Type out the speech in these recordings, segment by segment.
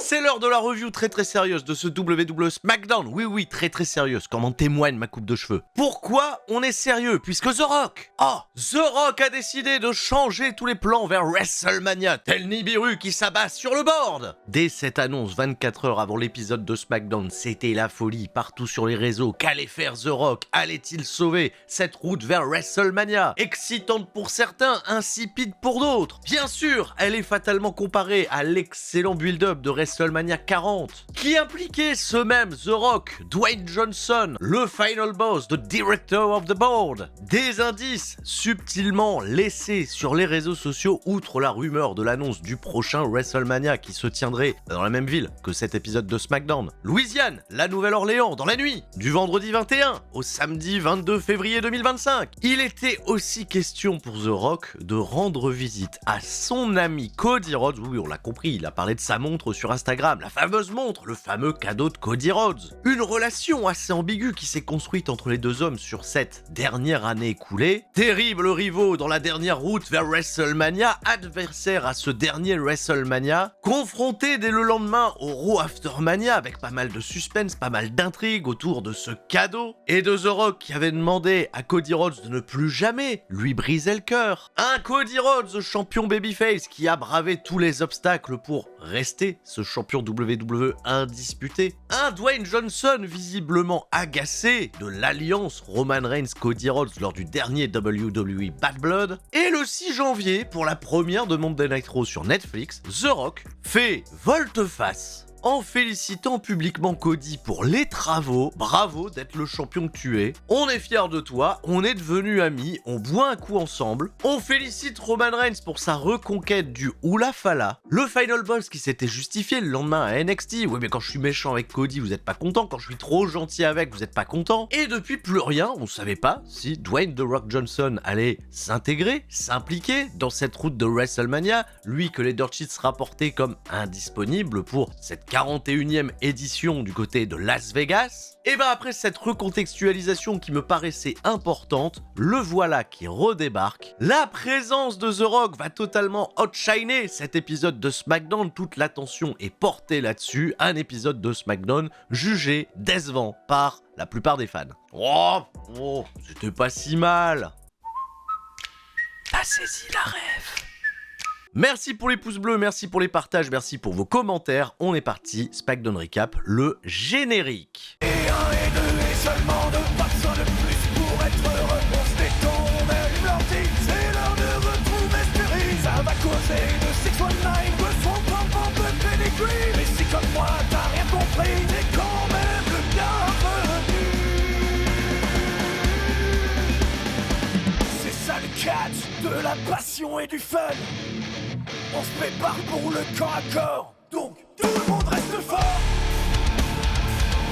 C'est l'heure de la review très sérieuse de ce WWE SmackDown. Oui, très sérieuse, comme en témoigne ma coupe de cheveux. Pourquoi on est sérieux? Puisque The Rock a décidé de changer tous les plans vers WrestleMania, tel Nibiru qui s'abat sur le board. Dès cette annonce, 24 heures avant l'épisode de SmackDown, c'était la folie partout sur les réseaux. Qu'allait faire The Rock? Allait-il sauver cette route vers WrestleMania? Excitante pour certains, insipide pour d'autres. Bien sûr, elle est fatalement comparée à l'excellent build-up de WrestleMania 40, qui impliquait ce même The Rock, Dwayne Johnson, le final boss, the director of the board. Des indices subtilement laissés sur les réseaux sociaux, outre la rumeur de l'annonce du prochain WrestleMania qui se tiendrait dans la même ville que cet épisode de SmackDown. Louisiane, la Nouvelle-Orléans, dans la nuit du vendredi 21 au samedi 22 février 2025. Il était aussi question pour The Rock de rendre visite à son ami Cody Rhodes. Oui, on l'a compris, il a parlé de sa montre sur Instagram, la fameuse montre, le fameux cadeau de Cody Rhodes. Une relation assez ambiguë qui s'est construite entre les deux hommes sur cette dernière année écoulée. Terribles rivaux dans la dernière route vers WrestleMania, adversaires à ce dernier WrestleMania, confrontés dès le lendemain au Raw After Mania avec pas mal de suspense, pas mal d'intrigues autour de ce cadeau, et de The Rock qui avait demandé à Cody Rhodes de ne plus jamais lui briser le cœur. Un Cody Rhodes, champion babyface, qui a bravé tous les obstacles pour rester ce champion WWE indisputé. Un Dwayne Johnson visiblement agacé de l'alliance Roman Reigns-Cody Rhodes lors du dernier WWE Bad Blood. Et le 6 janvier, pour la première de Monday Night Raw sur Netflix, The Rock fait volte-face en félicitant publiquement Cody pour les travaux. Bravo d'être le champion que tu es. On est fiers de toi, on est devenus amis, on boit un coup ensemble. On félicite Roman Reigns pour sa reconquête du Hula Fala. Le Final Boss qui s'était justifié le lendemain à NXT. Oui, mais quand je suis méchant avec Cody, vous êtes pas content. Quand je suis trop gentil avec, vous êtes pas content. Et depuis plus rien, on savait pas si Dwayne The Rock Johnson allait s'intégrer, s'impliquer dans cette route de WrestleMania. Lui que les Dirt Sheets rapportaient comme indisponible pour cette 41e édition du côté de Las Vegas. Et ben après cette recontextualisation qui me paraissait importante, le voilà qui redébarque. La présence de The Rock va totalement outshiner cet épisode de SmackDown. Toute l'attention est portée là-dessus. Un épisode de SmackDown jugé décevant par la plupart des fans. Oh, c'était pas si mal. T'as saisi la rêve. Merci pour les pouces bleus, merci pour les partages, merci pour vos commentaires. On est parti, SmackDown Recap, le générique. Et un et deux et seulement deux personnes de plus pour être heureux. On se détend, on allume l'ordi, c'est l'heure de retrouver Spirit. Ça va causer de 619, de son pom de pedigree. Mais si comme moi t'as rien compris, t'es quand même le bienvenu. C'est ça le catch, de la passion et du fun. On se prépare pour le corps à corps, donc tout le monde reste fort.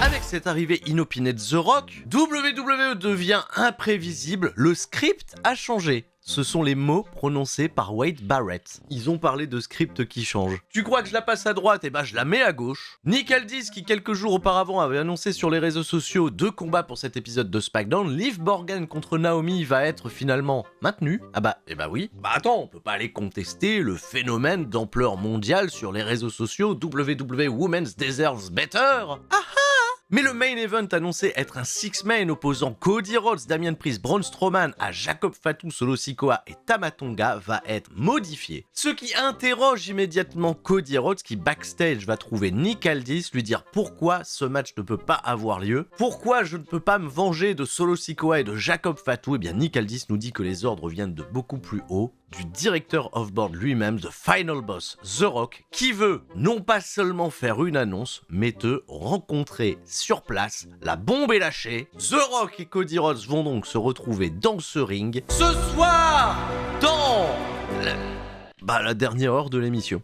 Avec cette arrivée inopinée de The Rock, WWE devient imprévisible, le script a changé. Ce sont les mots prononcés par Wade Barrett. Ils ont parlé de script qui change. Tu crois que je la passe à droite? Et ben je la mets à gauche. Nick Aldis, qui quelques jours auparavant avait annoncé sur les réseaux sociaux 2 combats pour cet épisode de SmackDown, Liv Morgan contre Naomi va être finalement maintenu. Oui. Attends, on peut pas aller contester le phénomène d'ampleur mondiale sur les réseaux sociaux. WWE Women's Deserves Better. Mais le main event annoncé être un six-man opposant Cody Rhodes, Damian Priest, Braun Strowman à Jacob Fatu, Solo Sikoa et Tama Tonga va être modifié. Ce qui interroge immédiatement Cody Rhodes qui backstage va trouver Nick Aldis, lui dire pourquoi ce match ne peut pas avoir lieu, pourquoi je ne peux pas me venger de Solo Sikoa et de Jacob Fatu. Et bien Nick Aldis nous dit que les ordres viennent de beaucoup plus haut, du directeur of board lui-même, The Final Boss, The Rock, qui veut non pas seulement faire une annonce, mais te rencontrer sur place. La bombe est lâchée. The Rock et Cody Rhodes vont donc se retrouver dans ce ring ce soir dans la dernière heure de l'émission.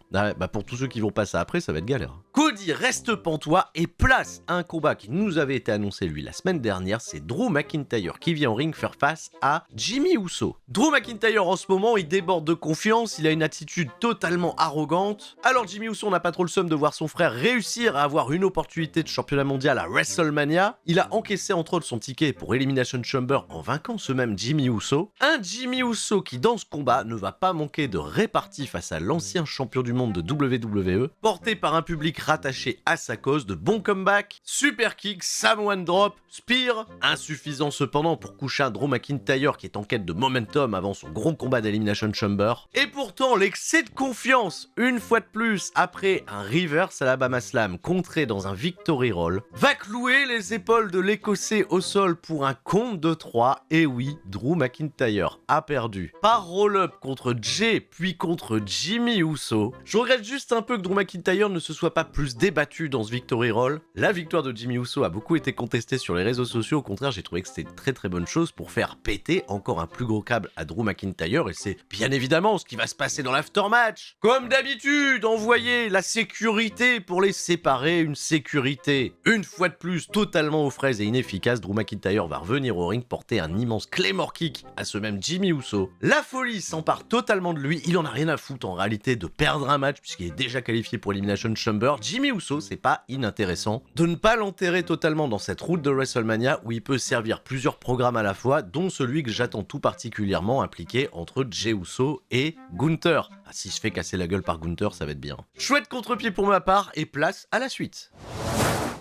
Pour tous ceux qui vont passer après, ça va être galère. Cody reste pantois et place un combat qui nous avait été annoncé lui la semaine dernière. C'est Drew McIntyre qui vient au ring faire face à Jimmy Uso. Drew McIntyre en ce moment il déborde de confiance, il a une attitude totalement arrogante. Alors Jimmy Uso n'a pas trop le seum de voir son frère réussir à avoir une opportunité de championnat mondial à WrestleMania. Il a encaissé entre autres son ticket pour Elimination Chamber en vainquant ce même Jimmy Uso. Un Jimmy Uso qui dans ce combat ne va pas manquer de répartie face à l'ancien champion du monde de WWE, porté par un public rattaché à sa cause de bons comebacks, super kick, Samoan drop, spear, insuffisant cependant pour coucher un Drew McIntyre qui est en quête de momentum avant son gros combat d'Elimination Chamber. Et pourtant, l'excès de confiance, une fois de plus, après un reverse Alabama Slam contré dans un victory roll, va clouer les épaules de l'écossais au sol pour un compte de 3. Et oui, Drew McIntyre a perdu par roll-up contre Jay puis contre Jimmy Uso. Je regrette juste un peu que Drew McIntyre ne se soit pas plus débattu dans ce victory roll. La victoire de Jimmy Uso a beaucoup été contestée sur les réseaux sociaux, au contraire j'ai trouvé que c'était une très très bonne chose pour faire péter encore un plus gros câble à Drew McIntyre, et c'est bien évidemment ce qui va se passer dans l'aftermatch. Comme d'habitude, envoyer la sécurité pour les séparer, une sécurité une fois de plus totalement aux fraises et inefficace. Drew McIntyre va revenir au ring porter un immense Claymore kick à ce même Jimmy Uso. La folie s'empare totalement de lui, il en a rien à foutre en réalité de perdre un match puisqu'il est déjà qualifié pour Elimination Chamber. Jimmy Uso, c'est pas inintéressant de ne pas l'enterrer totalement dans cette route de WrestleMania où il peut servir plusieurs programmes à la fois, dont celui que j'attends tout particulièrement impliqué entre Jey Uso et Gunther. Ah, si je fais casser la gueule par Gunther, ça va être bien. Chouette contre-pied pour ma part et place à la suite.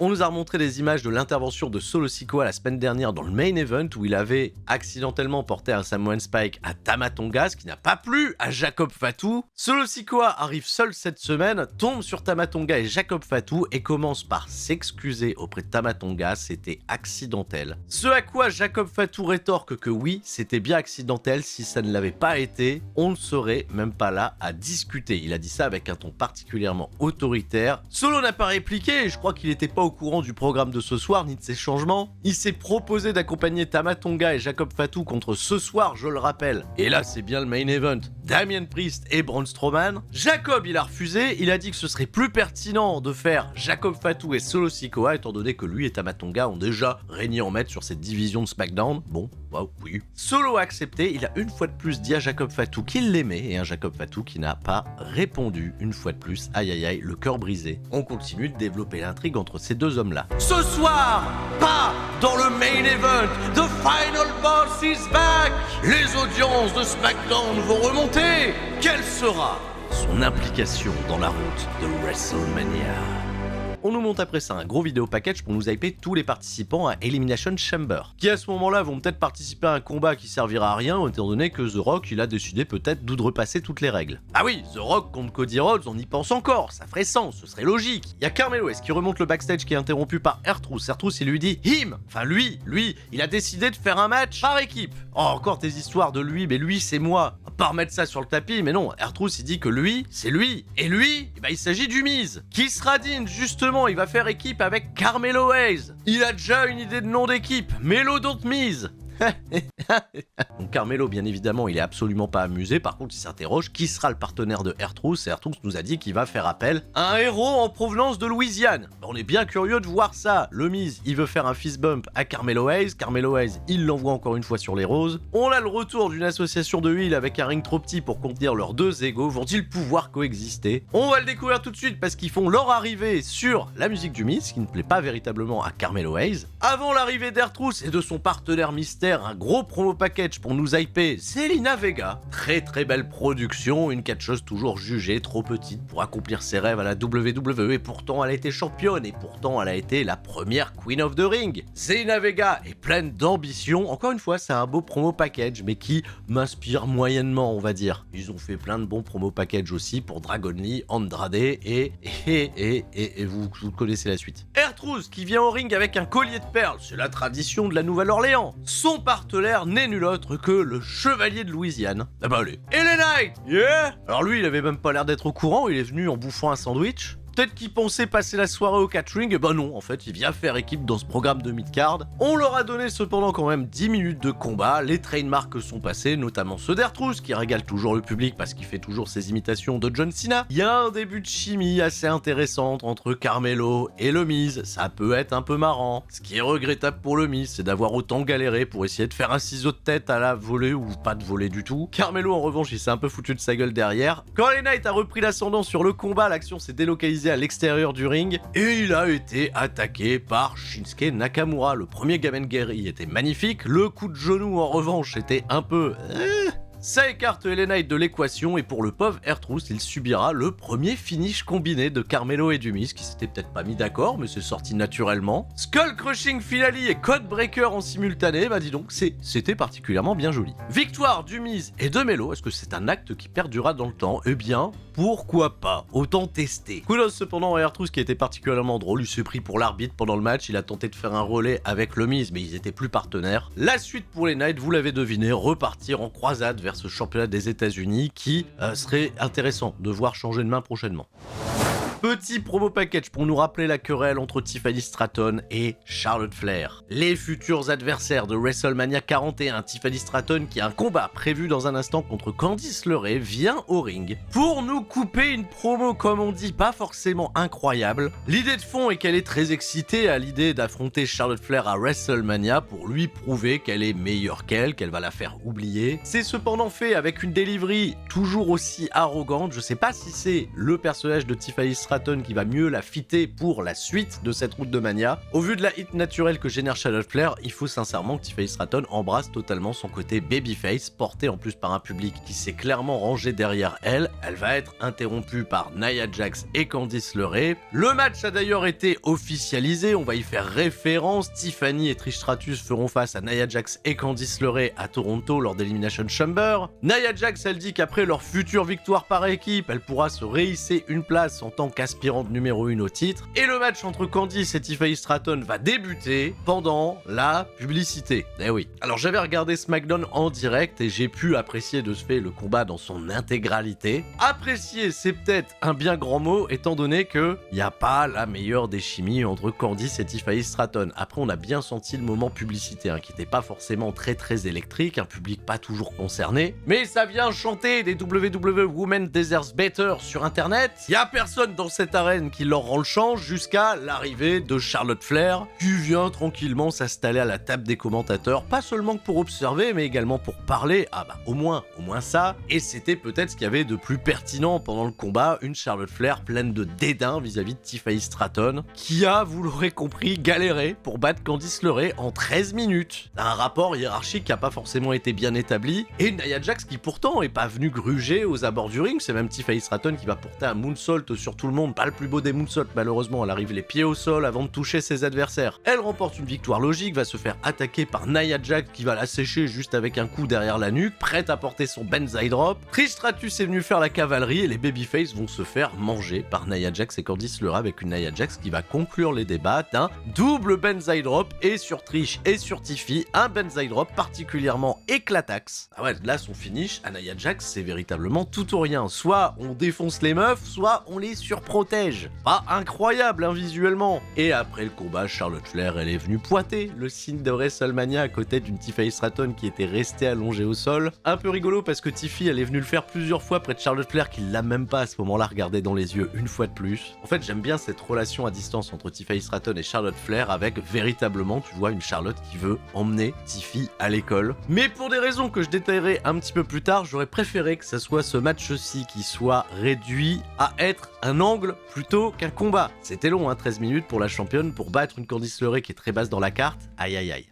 On nous a remontré des images de l'intervention de Solo Sikoa la semaine dernière dans le main event où il avait accidentellement porté un Samoan Spike à Tama Tonga, ce qui n'a pas plu à Jacob Fatu. Solo Sikoa arrive seul cette semaine, tombe sur Tama Tonga et Jacob Fatu et commence par s'excuser auprès de Tama Tonga, c'était accidentel. Ce à quoi Jacob Fatu rétorque que oui, c'était bien accidentel, si ça ne l'avait pas été, on ne serait même pas là à discuter. Il a dit ça avec un ton particulièrement autoritaire. Solo n'a pas répliqué et je crois qu'il n'était pas au courant du programme de ce soir ni de ses changements. Il s'est proposé d'accompagner Tama Tonga et Jacob Fatu contre ce soir, je le rappelle. Et là, c'est bien le main event. Damien Priest et Braun Strowman. Jacob, il a refusé. Il a dit que ce serait plus pertinent de faire Jacob Fatu et Solo Sikoa, étant donné que lui et Tama Tonga ont déjà régné en maître sur cette division de SmackDown. Bon, wow, oui. Solo a accepté. Il a une fois de plus dit à Jacob Fatu qu'il l'aimait et un Jacob Fatu qui n'a pas répondu. Une fois de plus, aïe aïe aïe, le cœur brisé. On continue de développer l'intrigue entre ces deux hommes-là. Ce soir, pas dans le main event, The Final Boss is back. Les audiences de SmackDown vont remonter. Quelle sera son implication dans la route de WrestleMania? On nous monte après ça un gros vidéo package pour nous hyper tous les participants à Elimination Chamber, qui à ce moment-là vont peut-être participer à un combat qui servira à rien, étant donné que The Rock il a décidé peut-être d'outrepasser toutes les règles. Ah oui, The Rock contre Cody Rhodes, on y pense encore, ça ferait sens, ce serait logique. Il y a Carmelo Hayes qui remonte le backstage qui est interrompu par R-Truth. R-Truth il lui dit lui, il a décidé de faire un match par équipe. Oh, encore tes histoires de lui, mais lui c'est moi. On va pas remettre ça sur le tapis, mais non, R-Truth il dit que lui, c'est lui. Et lui, il s'agit du Miz, qui sera digne justement. Il va faire équipe avec Carmelo Hayes. Il a déjà une idée de nom d'équipe. Melo don't Miz. Donc Carmelo, bien évidemment, il est absolument pas amusé. Par contre, il s'interroge qui sera le partenaire de R-Truth. Et R-Truth nous a dit qu'il va faire appel à un héros en provenance de Louisiane. On est bien curieux de voir ça. Le Miz, il veut faire un fist bump à Carmelo Hayes. Carmelo Hayes, il l'envoie encore une fois sur les roses. On a le retour d'une association de heel avec un ring trop petit pour contenir leurs deux égos. Vont-ils pouvoir coexister? On va le découvrir tout de suite parce qu'ils font leur arrivée sur la musique du Miz, qui ne plaît pas véritablement à Carmelo Hayes. Avant l'arrivée d'R-Truth et de son partenaire mystère, un gros promo package pour nous hyper Zelina Vega. Très très belle production, une catcheuse toujours jugée trop petite pour accomplir ses rêves à la WWE, et pourtant elle a été championne, et pourtant elle a été la première Queen of the Ring. Zelina Vega est pleine d'ambition. Encore une fois, c'est un beau promo package, mais qui m'inspire moyennement, on va dire. Ils ont fait plein de bons promo packages aussi pour Dragon Lee, Andrade et vous connaissez la suite. R-Truth qui vient au ring avec un collier de perles, c'est la tradition de la Nouvelle-Orléans. Son partenaire n'est nul autre que le chevalier de Louisiane. Ah bah allez. Et les Knights, yeah. Alors lui, il avait même pas l'air d'être au courant, il est venu en bouffant un sandwich. Peut-être qu'il pensait passer la soirée au catering, et bah non, en fait, il vient faire équipe dans ce programme de mid-card. On leur a donné cependant quand même 10 minutes de combat, les trademarks sont passés, notamment ceux d'R-Truth, qui régale toujours le public parce qu'il fait toujours ses imitations de John Cena. Il y a un début de chimie assez intéressante entre Carmelo et le Miz, ça peut être un peu marrant. Ce qui est regrettable pour le Miz, c'est d'avoir autant galéré pour essayer de faire un ciseau de tête à la volée ou pas de volée du tout. Carmelo, en revanche, il s'est un peu foutu de sa gueule derrière. Quand les Knights a repris l'ascendant sur le combat, l'action s'est délocalisée à l'extérieur du ring et il a été attaqué par Shinsuke Nakamura. Le premier Gamengeri était magnifique, le coup de genou en revanche était un peu Ça écarte LA Knight de l'équation et pour le pauvre R-Truth, il subira le premier finish combiné de Carmelo et du Miz qui s'étaient peut-être pas mis d'accord mais c'est sorti naturellement. Skull Crushing Finale et Codebreaker en simultané, bah dis donc, c'était particulièrement bien joli. Victoire du Miz et de Melo, est-ce que c'est un acte qui perdurera dans le temps? Eh bien, pourquoi pas? Autant tester. Kudos cependant à R-Truth qui était particulièrement drôle, il s'est pris pour l'arbitre pendant le match, il a tenté de faire un relais avec le Miz mais ils étaient plus partenaires. La suite pour les Knights, vous l'avez deviné, repartir en croisade vers ce championnat des États-Unis qui serait intéressant de voir changer de main prochainement. Petit promo package pour nous rappeler la querelle entre Tiffany Stratton et Charlotte Flair. Les futurs adversaires de WrestleMania 41, Tiffany Stratton qui a un combat prévu dans un instant contre Candice LeRae vient au ring pour nous couper une promo comme on dit pas forcément incroyable. L'idée de fond est qu'elle est très excitée à l'idée d'affronter Charlotte Flair à WrestleMania pour lui prouver qu'elle est meilleure qu'elle va la faire oublier. C'est cependant fait avec une delivery toujours aussi arrogante, je sais pas si c'est le personnage de Tiffany Stratton qui va mieux la fitter pour la suite de cette route de Mania. Au vu de la hit naturelle que génère Charlotte Flair, il faut sincèrement que Tiffany Stratton embrasse totalement son côté babyface, porté en plus par un public qui s'est clairement rangé derrière elle. Elle va être interrompue par Nia Jax et Candice LeRae. Le match a d'ailleurs été officialisé, on va y faire référence. Tiffany et Trish Stratus feront face à Nia Jax et Candice LeRae à Toronto lors d'Elimination Chamber. Nia Jax, elle dit qu'après leur future victoire par équipe, elle pourra se rehisser une place en tant qu'aspirante numéro 1 au titre, et le match entre Candice et Tiffany Stratton va débuter pendant la publicité. Eh oui. Alors j'avais regardé SmackDown en direct et j'ai pu apprécier de ce fait le combat dans son intégralité. Apprécier, c'est peut-être un bien grand mot étant donné que y a pas la meilleure des chimies entre Candice et Tiffany Stratton. Après on a bien senti le moment publicité qui était pas forcément très électrique, un public pas toujours concerné, mais ça vient chanter des WWE Women Deserves Better sur internet. Y a personne dans cette arène qui leur rend le change jusqu'à l'arrivée de Charlotte Flair qui vient tranquillement s'installer à la table des commentateurs, pas seulement pour observer mais également pour parler. Ah bah au moins ça, et c'était peut-être ce qu'il y avait de plus pertinent pendant le combat, une Charlotte Flair pleine de dédain vis-à-vis de Tiffany Stratton qui a, vous l'aurez compris, galéré pour battre Candice LeRae en 13 minutes. Un rapport hiérarchique qui a pas forcément été bien établi, et Nia Jax qui pourtant est pas venue gruger aux abords du ring, c'est même Tiffany Stratton qui va porter un moonsault sur tout le monde, pas le plus beau des moonsaults malheureusement, elle arrive les pieds au sol avant de toucher ses adversaires. Elle remporte une victoire logique, va se faire attaquer par Nia Jax qui va la sécher juste avec un coup derrière la nuque, prête à porter son Banzai Drop. Trish Stratus est venu faire la cavalerie et les babyface vont se faire manger par Nia Jax et Candice LeRae avec une Nia Jax qui va conclure les débats d'un double Banzai Drop et sur Trish et sur Tiffy, un Banzai Drop particulièrement éclataxe. Ah ouais, là son finish à Nia Jax c'est véritablement tout ou rien, soit on défonce les meufs, soit on les surprotège. Pas incroyable visuellement. Et après le combat, Charlotte Flair elle est venue pointer le signe de WrestleMania à côté d'une Tiffany Stratton qui était restée allongée au sol. Un peu rigolo parce que Tiffy elle est venue le faire plusieurs fois près de Charlotte Flair qui l'a même pas à ce moment-là regardé dans les yeux une fois de plus. En fait j'aime bien cette relation à distance entre Tiffany Stratton et Charlotte Flair avec véritablement tu vois une Charlotte qui veut emmener Tiffy à l'école. Mais pour des raisons que je détaillerai un petit peu plus tard, j'aurais préféré que ça soit ce match-ci qui soit réduit à être un angle plutôt qu'un combat. C'était long 13 minutes pour la championne pour battre une Candice LeRae qui est très basse dans la carte. Aïe aïe aïe.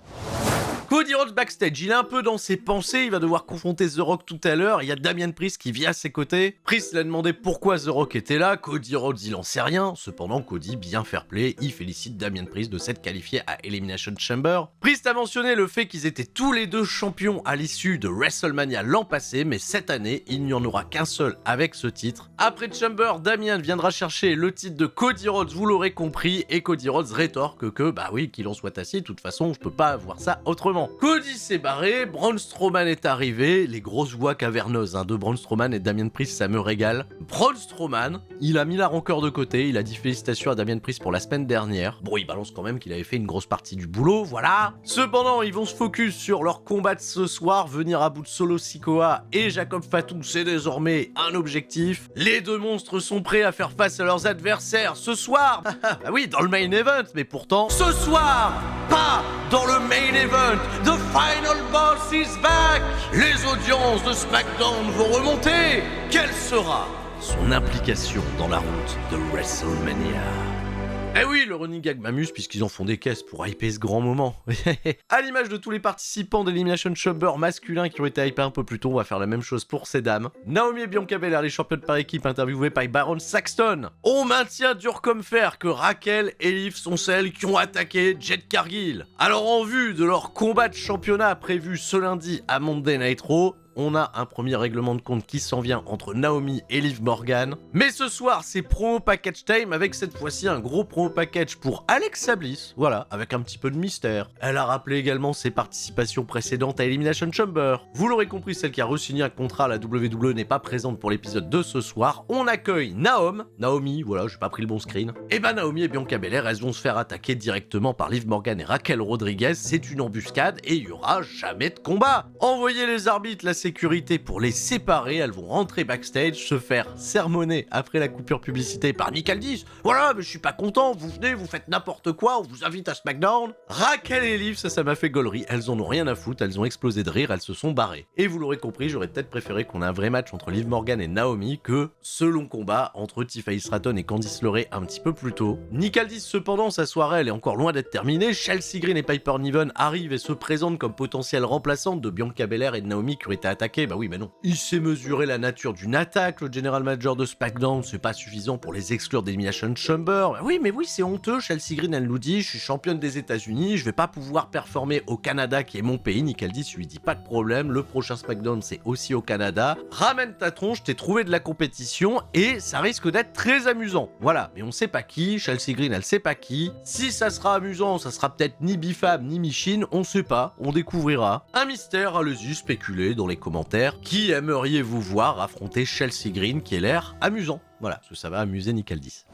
Cody Rhodes backstage, il est un peu dans ses pensées, il va devoir confronter The Rock tout à l'heure, il y a Damien Priest qui vient à ses côtés. Priest l'a demandé pourquoi The Rock était là, Cody Rhodes il en sait rien, cependant Cody, bien fair play, il félicite Damien Priest de s'être qualifié à Elimination Chamber. Priest a mentionné le fait qu'ils étaient tous les deux champions à l'issue de WrestleMania l'an passé, mais cette année, il n'y en aura qu'un seul avec ce titre. Après Chamber, Damien viendra chercher le titre de Cody Rhodes, vous l'aurez compris, et Cody Rhodes rétorque que, bah oui, qu'il en soit assis, de toute façon, je peux pas voir ça autrement. Cody s'est barré, Braun Strowman est arrivé, les grosses voix caverneuses de Braun Strowman et Damien Priest, ça me régale. Braun Strowman, il a mis la rancœur de côté, il a dit félicitations à Damien Priest pour la semaine dernière. Bon, il balance quand même qu'il avait fait une grosse partie du boulot, voilà. Cependant, ils vont se focus sur leur combat de ce soir, venir à bout de Solo Sikoa et Jacob Fatu, c'est désormais un objectif. Les deux monstres sont prêts à faire face à leurs adversaires ce soir. Bah oui, dans le main event, mais pourtant, ce soir, pas dans le main event. The final boss is back. Les audiences de SmackDown vont remonter. Quelle sera son implication dans la route de WrestleMania? Eh oui, le running gag m'amuse puisqu'ils en font des caisses pour hyper ce grand moment. À l'image de tous les participants d'Elimination Chamber masculins qui ont été hypés un peu plus tôt, on va faire la même chose pour ces dames. Naomi et Bianca Belair, les championnes par équipe interviewées par Baron Saxton. On maintient dur comme fer que Raquel et Liv sont celles qui ont attaqué Jade Cargill. Alors en vue de leur combat de championnat prévu ce lundi à Monday Night Raw, on a un premier règlement de compte qui s'en vient entre Naomi et Liv Morgan. Mais ce soir, c'est promo package time avec cette fois-ci un gros promo package pour Alexa Bliss. Voilà, avec un petit peu de mystère. Elle a rappelé également ses participations précédentes à Elimination Chamber. Vous l'aurez compris, celle qui a re-signé un contrat à la WWE n'est pas présente pour l'épisode de ce soir. On accueille Naomi, voilà, j'ai pas pris le bon screen. Et ben Naomi et Bianca Belair, elles vont se faire attaquer directement par Liv Morgan et Raquel Rodriguez. C'est une embuscade et il y aura jamais de combat. Envoyez les arbitres, la sécurité pour les séparer, elles vont rentrer backstage, se faire sermonner après la coupure publicité par Nick Aldis. Voilà, mais je suis pas content, vous venez, vous faites n'importe quoi, on vous invite à SmackDown. Raquel et Liv, ça m'a fait gaulerie, elles en ont rien à foutre, elles ont explosé de rire, elles se sont barrées. Et vous l'aurez compris, j'aurais peut-être préféré qu'on ait un vrai match entre Liv Morgan et Naomi que ce long combat entre Tiffany Stratton et Candice LeRae un petit peu plus tôt. Nick Aldis cependant, sa soirée elle est encore loin d'être terminée, Chelsea Green et Piper Niven arrivent et se présentent comme potentielles remplaçantes de Bianca Belair et de Naomi qui ont été attaqué, bah oui, mais non. Il s'est mesuré la nature d'une attaque, le general manager de SmackDown, c'est pas suffisant pour les exclure d'Elimination Chamber. Bah oui, mais oui, c'est honteux, Chelsea Green, elle nous dit, je suis championne des États-Unis, je vais pas pouvoir performer au Canada qui est mon pays. Nick Aldis lui dit pas de problème, le prochain SmackDown c'est aussi au Canada. Ramène ta tronche, t'es trouvé de la compétition et ça risque d'être très amusant. Voilà, mais on sait pas qui, Chelsea Green elle sait pas qui. Si ça sera amusant, ça sera peut-être ni Bifab ni Michin, on sait pas, on découvrira. Un mystère, allez-y, spéculez dans les commentaires. Qui aimeriez-vous voir affronter Chelsea Green qui a l'air amusant? Voilà, parce que ça va amuser Nick Aldis.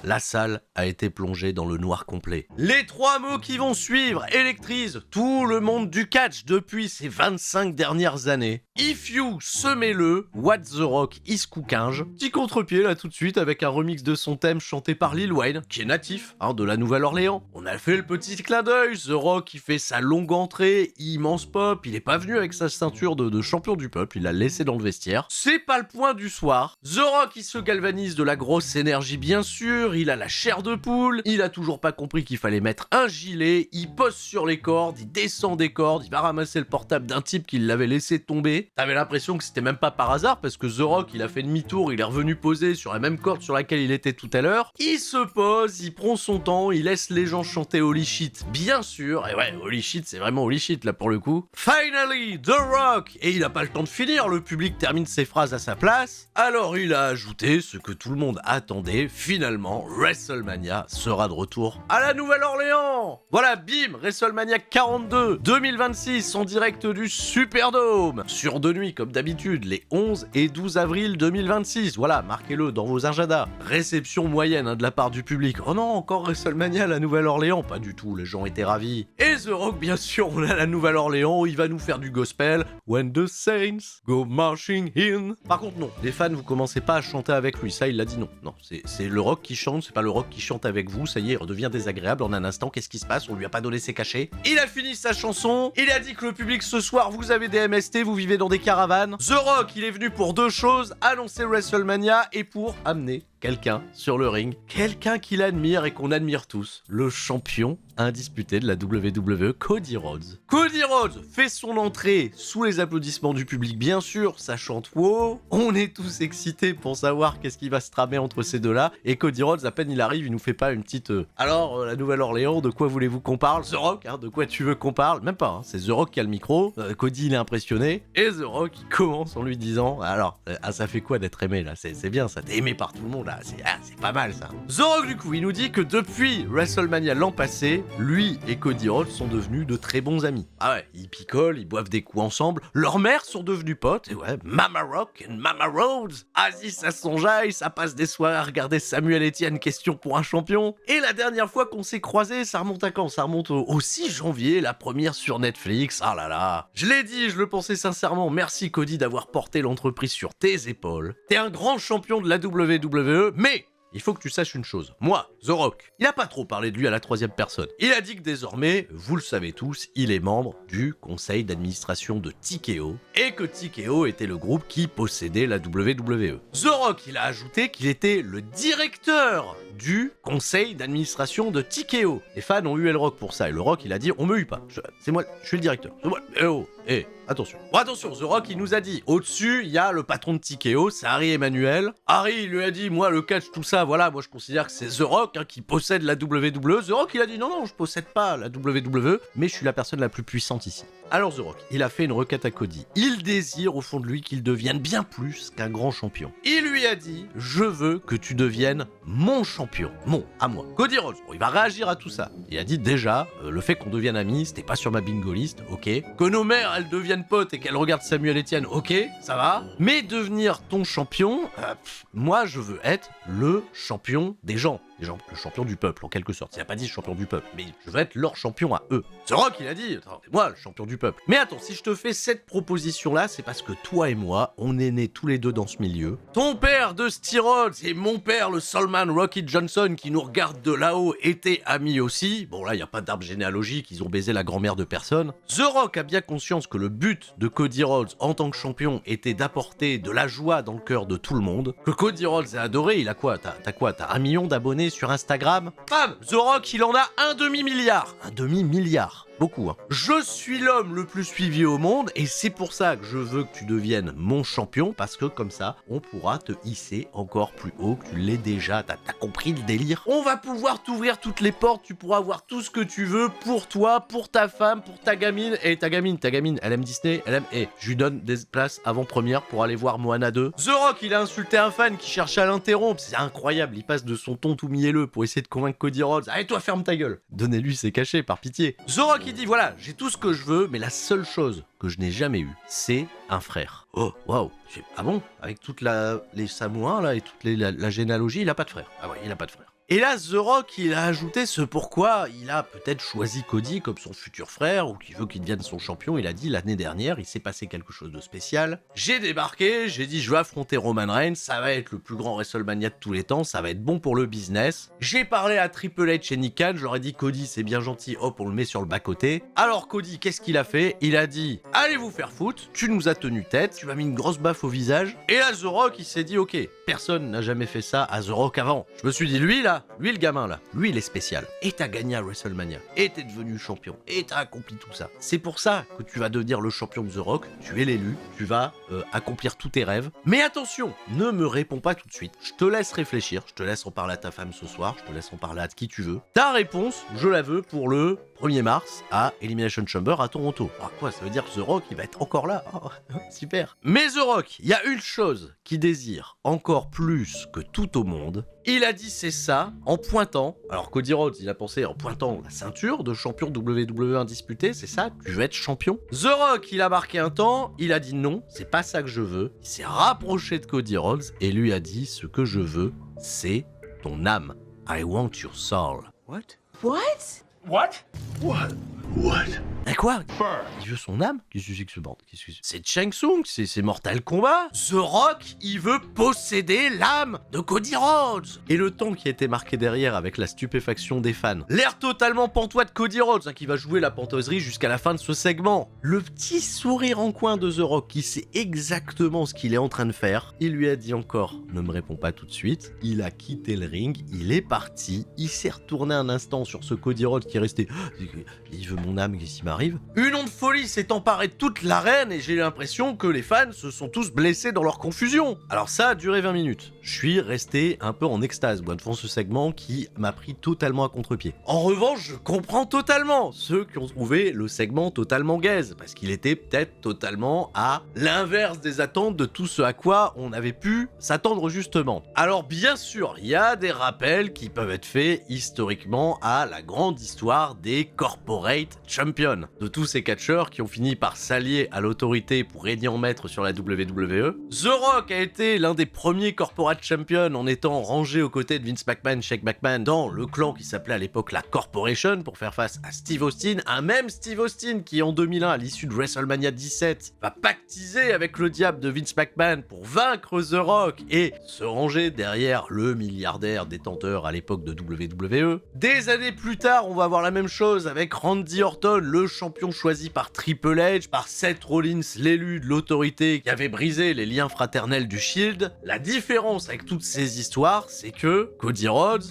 La salle a été plongée dans le noir complet. Les trois mots qui vont suivre électrisent tout le monde du catch depuis ces 25 dernières années. If you, semez-le, What the Rock is cookinge. Petit contre-pied là tout de suite avec un remix de son thème chanté par Lil Wayne, qui est natif de la Nouvelle-Orléans. On a fait le petit clin d'œil, The Rock il fait sa longue entrée, immense pop, il est pas venu avec sa ceinture de champion du peuple, il l'a laissé dans le vestiaire. C'est pas le point du soir. The Rock il se galvanise de la grosse énergie bien sûr, il a la chair de poule, il a toujours pas compris qu'il fallait mettre un gilet, il pose sur les cordes, il descend des cordes, il va ramasser le portable d'un type qui l'avait laissé tomber. T'avais l'impression que c'était même pas par hasard parce que The Rock il a fait demi-tour, il est revenu poser sur la même corde sur laquelle il était tout à l'heure. Il se pose, il prend son temps, il laisse les gens chanter Holy Shit, bien sûr, et ouais, Holy Shit c'est vraiment Holy Shit là pour le coup. Finally, The Rock! Et il a pas le temps de finir, le public termine ses phrases à sa place. Alors il a ajouté ce que tout le monde attendait, finalement, WrestleMania sera de retour à la Nouvelle-Orléans. Voilà, bim, WrestleMania 42 2026 en direct du Superdome. Sur 2 nuits comme d'habitude, les 11 et 12 avril 2026. Voilà, marquez-le dans vos agendas. Réception moyenne de la part du public. Oh non, encore WrestleMania à la Nouvelle-Orléans? Pas du tout, les gens étaient ravis. Et The Rock, bien sûr, on est à la Nouvelle-Orléans, il va nous faire du gospel. When the saints go marching in. Par contre, non, les fans, vous commencez pas à chanter avec lui, ça il l'a dit non. Non, c'est le Rock qui chante, c'est pas le Rock qui chante avec vous, ça y est, il redevient désagréable en un instant, qu'est-ce qui se passe? On lui a pas donné ses cachets. Il a fini sa chanson, il a dit que le public ce soir, vous avez des MST, vous vivez dans des caravanes. The Rock, il est venu pour deux choses, annoncer WrestleMania et pour amener quelqu'un sur le ring, quelqu'un qu'il admire et qu'on admire tous, le champion indisputé de la WWE, Cody Rhodes. Cody Rhodes fait son entrée sous les applaudissements du public, bien sûr, ça chante wow, on est tous excités pour savoir qu'est-ce qui va se tramer entre ces deux-là, et Cody Rhodes, à peine il arrive, il nous fait pas une petite alors, la Nouvelle-Orléans, de quoi voulez-vous qu'on parle? The Rock, de quoi tu veux qu'on parle? Même pas, c'est The Rock qui a le micro, Cody il est impressionné, et The Rock il commence en lui disant, alors, ça fait quoi d'être aimé là? C'est bien ça, t'es aimé par tout le monde là, c'est pas mal ça. The Rock du coup, il nous dit que depuis WrestleMania l'an passé, lui et Cody Rhodes sont devenus de très bons amis. Ah ouais, ils picolent, ils boivent des coups ensemble, leurs mères sont devenues potes, et ouais, Mama Rock and Mama Rhodes, Aziz ça s'enjaille, ça passe des soirées à regarder Samuel Etienne question pour un champion, et la dernière fois qu'on s'est croisés, ça remonte à quand? Ça remonte au 6 janvier, la première sur Netflix, ah là là. Je l'ai dit, je le pensais sincèrement, merci Cody d'avoir porté l'entreprise sur tes épaules. T'es un grand champion de la WWE, mais il faut que tu saches une chose. Moi, The Rock, il a pas trop parlé de lui à la troisième personne. Il a dit que désormais, vous le savez tous, il est membre du conseil d'administration de TKO et que TKO était le groupe qui possédait la WWE. The Rock, il a ajouté qu'il était le directeur du conseil d'administration de TKO. Les fans ont eu El Rock pour ça et le Rock, il a dit on me hue pas. C'est moi, je suis le directeur. C'est moi. Attention. Bon, attention, The Rock, il nous a dit, au-dessus, il y a le patron de TKO, c'est Harry Emmanuel. Harry, il lui a dit, moi, le catch, tout ça, voilà, moi, je considère que c'est The Rock qui possède la WWE. The Rock, il a dit, non, je possède pas la WWE, mais je suis la personne la plus puissante ici. Alors, The Rock, il a fait une requête à Cody. Il désire, au fond de lui, qu'il devienne bien plus qu'un grand champion. Il lui a dit, je veux que tu deviennes mon champion. À moi. Cody Rhodes, bon, il va réagir à tout ça. Il a dit, déjà, le fait qu'on devienne amis, c'était pas sur ma bingo list, ok. Que nos mères, elles deviennent potes et qu'elles regardent Samuel Etienne, ok, ça va. Mais devenir ton champion, moi, je veux être le champion des gens. Le champion du peuple, en quelque sorte. Il n'a pas dit champion du peuple, mais je veux être leur champion à eux. The Rock, il a dit, c'est moi le champion du peuple. Mais attends, si je te fais cette proposition-là, c'est parce que toi et moi, on est nés tous les deux dans ce milieu. Ton père, Dusty Rhodes, et mon père, le Soulman Rocky Johnson, qui nous regarde de là-haut, étaient amis aussi. Bon, là, il n'y a pas d'arbre généalogique, ils ont baisé la grand-mère de personne. The Rock a bien conscience que le but de Cody Rhodes en tant que champion était d'apporter de la joie dans le cœur de tout le monde. Que Cody Rhodes est adoré, il a quoi? T'as 1 million d'abonnés sur Instagram? Bam! The Rock, il en a un demi-milliard. Un demi-milliard. Beaucoup, hein. Je suis l'homme le plus suivi au monde et c'est pour ça que je veux que tu deviennes mon champion parce que comme ça, on pourra te hisser encore plus haut que tu l'es déjà. T'as compris le délire? On va pouvoir t'ouvrir toutes les portes, tu pourras avoir tout ce que tu veux pour toi, pour ta femme, pour ta gamine. Et ta gamine, elle aime Disney, elle aime... je lui donne des places avant-première pour aller voir Moana 2. The Rock, il a insulté un fan qui cherchait à l'interrompre. C'est incroyable, il passe de son ton tout mielleux pour essayer de convaincre Cody Rhodes. Allez, toi, ferme ta gueule. Donnez-lui ses cachets, par pitié. The Rock, il dit, voilà, j'ai tout ce que je veux, mais la seule chose que je n'ai jamais eu, c'est un frère. Oh, waouh. Ah bon? Avec toute les Samoans, là, et toute la généalogie, il a pas de frère. Ah ouais, il a pas de frère. Et là, The Rock, il a ajouté ce pourquoi il a peut-être choisi Cody comme son futur frère, ou qu'il veut qu'il devienne son champion. Il a dit, l'année dernière, il s'est passé quelque chose de spécial. J'ai débarqué, j'ai dit, je vais affronter Roman Reigns, ça va être le plus grand WrestleMania de tous les temps, ça va être bon pour le business. J'ai parlé à Triple H et Nick Khan, je leur ai dit, Cody, c'est bien gentil, hop, on le met sur le bas-côté. Alors Cody, qu'est-ce qu'il a fait? Il a dit, allez vous faire foutre, tu nous as tenu tête, tu m'as mis une grosse baffe au visage. Et là, The Rock, il s'est dit, ok, personne n'a jamais fait ça à The Rock avant. Je me suis dit, lui le gamin là, lui il est spécial. Et t'as gagné à WrestleMania. Et t'es devenu champion. Et t'as accompli tout ça. C'est pour ça que tu vas devenir le champion de The Rock. Tu es l'élu. Tu vas accomplir tous tes rêves. Mais attention, ne me réponds pas tout de suite. Je te laisse réfléchir. Je te laisse en parler à ta femme ce soir. Je te laisse en parler à qui tu veux. Ta réponse, je la veux pour le 1er mars à Elimination Chamber à Toronto. Ah quoi, ça veut dire que The Rock il va être encore là. Oh, super. Mais The Rock, il y a une chose qu'il désire encore plus que tout au monde. Il a dit c'est ça en pointant. Alors Cody Rhodes, il a pensé en pointant la ceinture de champion WWE indisputé, c'est ça? Tu veux être champion? The Rock, il a marqué un temps, il a dit non, c'est pas ça que je veux. Il s'est rapproché de Cody Rhodes et lui a dit ce que je veux, c'est ton âme. I want your soul. What? Mais quoi? Il veut son âme? Qu'est-ce que c'est que ce bordel? C'est Shang Tsung, c'est Mortal Kombat. The Rock, il veut posséder l'âme de Cody Rhodes. Et le temps qui a été marqué derrière avec la stupéfaction des fans. L'air totalement pantois de Cody Rhodes, qui va jouer la pantoiserie jusqu'à la fin de ce segment. Le petit sourire en coin de The Rock qui sait exactement ce qu'il est en train de faire. Il lui a dit encore, ne me réponds pas tout de suite. Il a quitté le ring, il est parti. Il s'est retourné un instant sur ce Cody Rhodes qui est resté. Il veut mon âme, qu'est-ce qui m'arrive? Une onde folie s'est emparée de toute l'arène et j'ai l'impression que les fans se sont tous blessés dans leur confusion. Alors ça a duré 20 minutes. Je suis resté un peu en extase, moi, devant ce segment qui m'a pris totalement à contre-pied. En revanche, je comprends totalement ceux qui ont trouvé le segment totalement gaze, parce qu'il était peut-être totalement à l'inverse des attentes de tout ce à quoi on avait pu s'attendre justement. Alors bien sûr, il y a des rappels qui peuvent être faits historiquement à la grande histoire des corporate champions, de tous ces catcheurs qui ont fini par s'allier à l'autorité pour régner en maître sur la WWE. The Rock a été l'un des premiers corporate World Champion en étant rangé aux côtés de Vince McMahon, Shane McMahon dans le clan qui s'appelait à l'époque la Corporation pour faire face à Steve Austin, un même Steve Austin qui en 2001 à l'issue de WrestleMania 17 va pactiser avec le diable de Vince McMahon pour vaincre The Rock et se ranger derrière le milliardaire détenteur à l'époque de WWE. Des années plus tard, on va avoir la même chose avec Randy Orton, le champion choisi par Triple H, par Seth Rollins, l'élu de l'autorité qui avait brisé les liens fraternels du Shield. La différence avec toutes ces histoires, c'est que Cody Rhodes,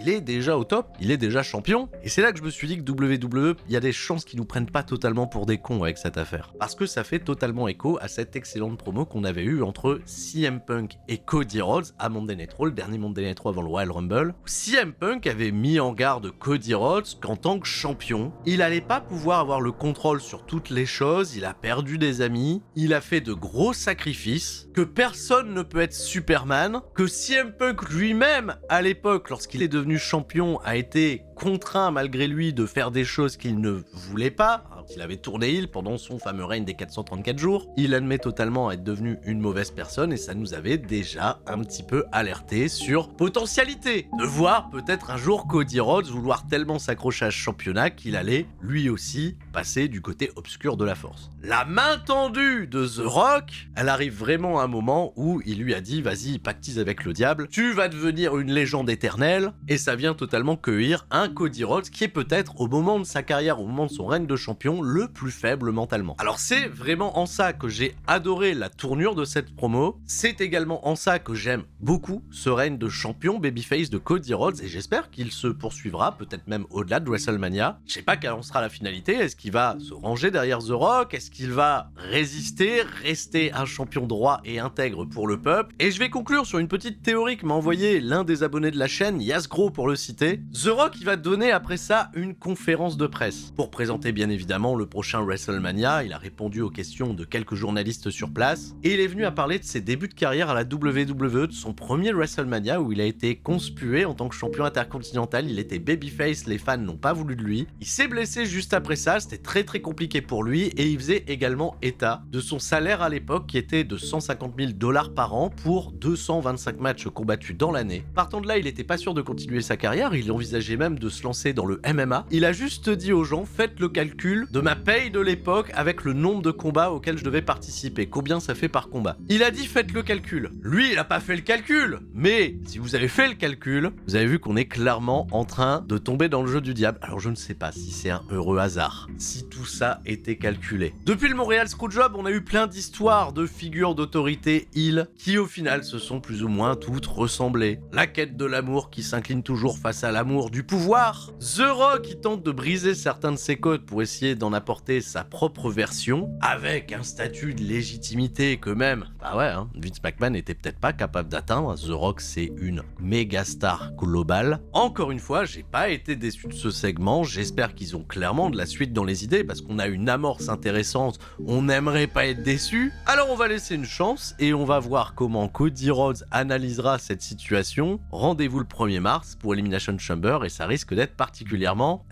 il est déjà au top, il est déjà champion. Et c'est là que je me suis dit que WWE, il y a des chances qu'ils nous prennent pas totalement pour des cons avec cette affaire. Parce que ça fait totalement écho à cette excellente promo qu'on avait eue entre CM Punk et Cody Rhodes à Monday Night Raw, le dernier Monday Night Raw avant le Royal Rumble. CM Punk avait mis en garde Cody Rhodes qu'en tant que champion, il allait pas pouvoir avoir le contrôle sur toutes les choses, il a perdu des amis, il a fait de gros sacrifices, que personne ne peut être Superman, que CM Punk lui-même, à l'époque, lorsqu'il est devenu champion, a été contraint malgré lui de faire des choses qu'il ne voulait pas. Il avait tourné heel pendant son fameux règne des 434 jours. Il admet totalement être devenu une mauvaise personne et ça nous avait déjà un petit peu alerté sur potentialité de voir peut-être un jour Cody Rhodes vouloir tellement s'accrocher à ce championnat qu'il allait lui aussi passer du côté obscur de la force. La main tendue de The Rock, elle arrive vraiment à un moment où il lui a dit vas-y, pactise avec le diable, tu vas devenir une légende éternelle, et ça vient totalement cueillir un Cody Rhodes qui est peut-être au moment de sa carrière, au moment de son règne de champion, le plus faible mentalement. Alors c'est vraiment en ça que j'ai adoré la tournure de cette promo, c'est également en ça que j'aime beaucoup ce règne de champion babyface de Cody Rhodes et j'espère qu'il se poursuivra, peut-être même au-delà de WrestleMania. Je sais pas quelle en sera la finalité, est-ce qu'il va se ranger derrière The Rock, est-ce qu'il va résister, rester un champion droit et intègre pour le peuple. Et je vais conclure sur une petite théorie que m'a envoyé l'un des abonnés de la chaîne, Yasgro pour le citer. The Rock il va donner après ça une conférence de presse pour présenter bien évidemment le prochain WrestleMania. Il a répondu aux questions de quelques journalistes sur place et il est venu à parler de ses débuts de carrière à la WWE, de son premier WrestleMania où il a été conspué en tant que champion intercontinental. Il était babyface, les fans n'ont pas voulu de lui. Il s'est blessé juste après ça, c'était très compliqué pour lui et il faisait également état de son salaire à l'époque qui était de 150 000 $ par an pour 225 matchs combattus dans l'année. Partant de là, il était pas sûr de continuer sa carrière, il envisageait même de se lancer dans le MMA. Il a juste dit aux gens, faites le calcul de ma paye de l'époque avec le nombre de combats auxquels je devais participer, combien ça fait par combat. Il a dit faites le calcul. Lui, il a pas fait le calcul, mais si vous avez fait le calcul, vous avez vu qu'on est clairement en train de tomber dans le jeu du diable. Alors je ne sais pas si c'est un heureux hasard, si tout ça était calculé. Depuis le Montréal Screwjob, on a eu plein d'histoires de figures d'autorité heel qui au final se sont plus ou moins toutes ressemblées. La quête de l'amour qui s'incline toujours face à l'amour du pouvoir. The Rock qui tente de briser certains de ses codes pour essayer d'en apporter sa propre version, avec un statut de légitimité que même, Vince McMahon n'était peut-être pas capable d'atteindre. The Rock c'est une méga star globale. Encore une fois, j'ai pas été déçu de ce segment, j'espère qu'ils ont clairement de la suite dans les idées parce qu'on a une amorce intéressante, on n'aimerait pas être déçu. Alors on va laisser une chance et on va voir comment Cody Rhodes analysera cette situation. Rendez-vous le 1er mars pour Elimination Chamber et ça risque d'être particulièrement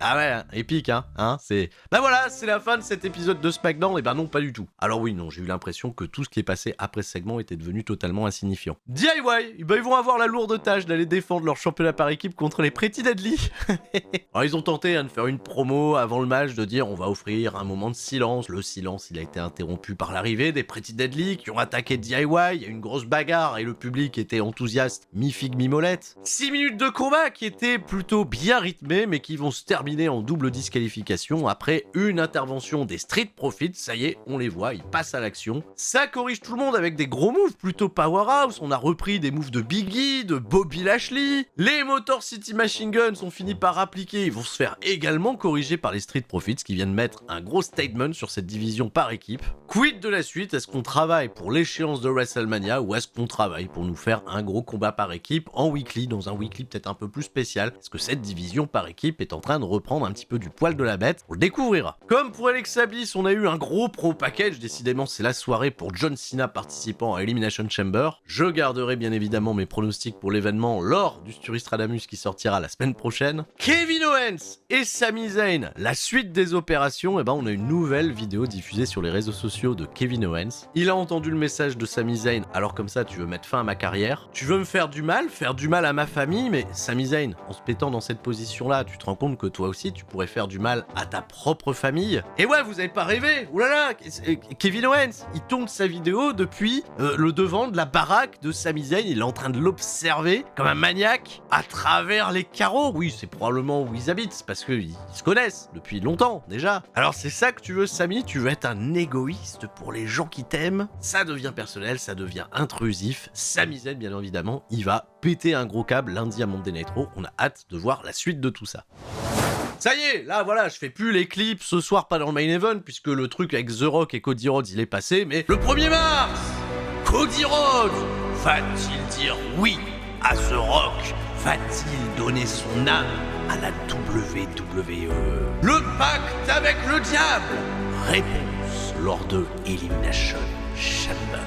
épique c'est c'est la fin de cet épisode de SmackDown. Et non, pas du tout. Alors oui, non, j'ai eu l'impression que tout ce qui est passé après ce segment était devenu totalement insignifiant. DIY, ils vont avoir la lourde tâche d'aller défendre leur championnat par équipe contre les Pretty Deadly. Alors ils ont tenté de faire une promo avant le match, de dire on va offrir un moment de silence. Le silence, il a été interrompu par l'arrivée des Pretty Deadly qui ont attaqué DIY. Il y a eu une grosse bagarre et le public était enthousiaste, mi-figue, mi-molette. 6 minutes de combat qui étaient plutôt bien rythmés mais qui vont se terminer en double disqualification après une intervention des Street Profits. Ça y est, on les voit, ils passent à l'action. Ça corrige tout le monde avec des gros moves plutôt powerhouse. On a repris des moves de Biggie, de Bobby Lashley. Les Motor City Machine Guns sont finis par appliquer. Ils vont se faire également corriger par les Street Profits qui viennent mettre un gros statement sur cette division par équipe. Quid de la suite? Est-ce qu'on travaille pour l'échéance de WrestleMania ou est-ce qu'on travaille pour nous faire un gros combat par équipe en weekly, dans un weekly peut-être un peu plus spécial? Est-ce que cette division division par équipe est en train de reprendre un petit peu du poil de la bête. On le découvrira. Comme pour Alexa Bliss, on a eu un gros pro package. Décidément, c'est la soirée pour John Cena participant à Elimination Chamber. Je garderai bien évidemment mes pronostics pour l'événement lors du Sturistradamus qui sortira la semaine prochaine. Kevin Owens et Sami Zayn, la suite des opérations, et ben on a une nouvelle vidéo diffusée sur les réseaux sociaux de Kevin Owens. Il a entendu le message de Sami Zayn, alors comme ça tu veux mettre fin à ma carrière, tu veux me faire du mal à ma famille, mais Sami Zayn, en se pétant dans cette position-là, tu te rends compte que toi aussi tu pourrais faire du mal à ta propre famille. Et ouais, vous avez pas rêvé. Oulala, Kevin Owens, il tourne sa vidéo depuis le devant de la baraque de Sami Zayn, il est en train de l'observer comme un maniaque à travers les carreaux. Oui, c'est probablement où ils habitent, parce qu'ils se connaissent depuis longtemps déjà. Alors c'est ça que tu veux, Sami? Tu veux être un égoïste pour les gens qui t'aiment? Ça devient personnel, ça devient intrusif. Sami Zayn, bien évidemment, il va péter un gros câble lundi à Monday Nitro. On a hâte de voir la suite de tout ça. Ça y est, là voilà, je fais plus les clips ce soir, pas dans le main event, puisque le truc avec The Rock et Cody Rhodes il est passé, mais le 1er mars, Cody Rhodes va-t-il dire oui à The Rock? Va-t-il donner son âme à la WWE? Le pacte avec le diable? Réponse lors de Elimination Chamber.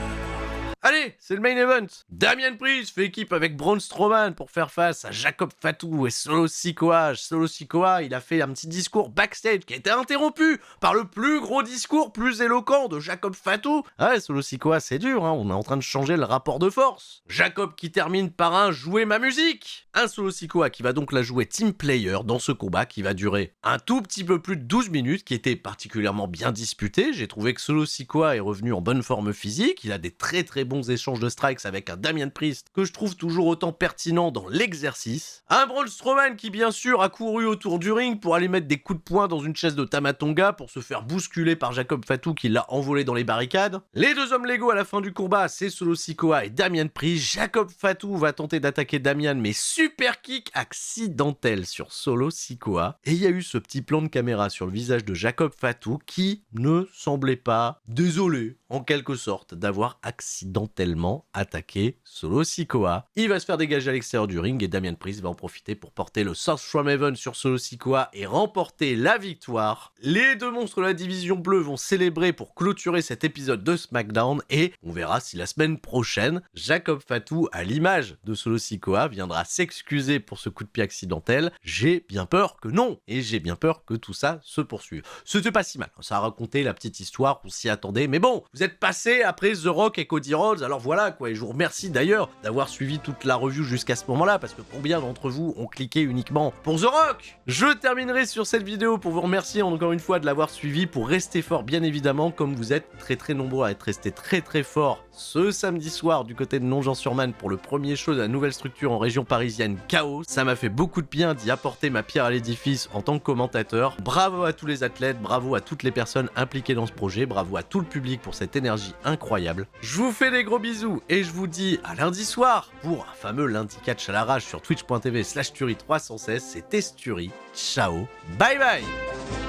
Allez, c'est le main event. Damian Priest fait équipe avec Braun Strowman pour faire face à Jacob Fatu et Solo Sikoa. Solo Sikoa, il a fait un petit discours backstage qui a été interrompu par le plus gros discours, plus éloquent de Jacob Fatu. Ah ouais, Solo Sikoa, c'est dur, hein, on est en train de changer le rapport de force. Jacob qui termine par un « jouer ma musique ». Un Solo Sikoa qui va donc la jouer team player dans ce combat qui va durer un tout petit peu plus de 12 minutes, qui était particulièrement bien disputé. J'ai trouvé que Solo Sikoa est revenu en bonne forme physique, il a des très bons échanges de strikes avec un Damian Priest que je trouve toujours autant pertinent dans l'exercice. Un Braun Strowman qui bien sûr a couru autour du ring pour aller mettre des coups de poing dans une chaise de Tamatonga pour se faire bousculer par Jacob Fatu qui l'a envolé dans les barricades. Les deux hommes légaux à la fin du combat, c'est Solo Sikoa et Damian Priest. Jacob Fatu va tenter d'attaquer Damian, mais super kick accidentel sur Solo Sikoa. Et il y a eu ce petit plan de caméra sur le visage de Jacob Fatu qui ne semblait pas désolé, en quelque sorte, d'avoir accidentellement attaqué Solo Sikoa. Il va se faire dégager à l'extérieur du ring et Damian Priest va en profiter pour porter le South from Heaven sur Solo Sikoa et remporter la victoire. Les deux monstres de la division bleue vont célébrer pour clôturer cet épisode de SmackDown et on verra si la semaine prochaine, Jacob Fatu, à l'image de Solo Sikoa, viendra s'excuser pour ce coup de pied accidentel. J'ai bien peur que non, et j'ai bien peur que tout ça se poursuive. C'était pas si mal, ça a raconté la petite histoire, on s'y attendait, mais bon, vous êtes passé après The Rock et Cody Rhodes, alors voilà quoi, et je vous remercie d'ailleurs d'avoir suivi toute la review jusqu'à ce moment-là, parce que combien d'entre vous ont cliqué uniquement pour The Rock? Je terminerai sur cette vidéo pour vous remercier encore une fois de l'avoir suivi, pour rester fort bien évidemment, comme vous êtes très nombreux à être restés très fort ce samedi soir du côté de Nogent-sur-Marne pour le premier show de la nouvelle structure en région parisienne, Chaos. Ça m'a fait beaucoup de bien d'y apporter ma pierre à l'édifice en tant que commentateur. Bravo à tous les athlètes, bravo à toutes les personnes impliquées dans ce projet, bravo à tout le public pour cette énergie incroyable. Je vous fais des gros bisous et je vous dis à lundi soir pour un fameux lundi catch à la rage sur twitch.tv/Turi316. C'était Sturi. Ciao, bye bye.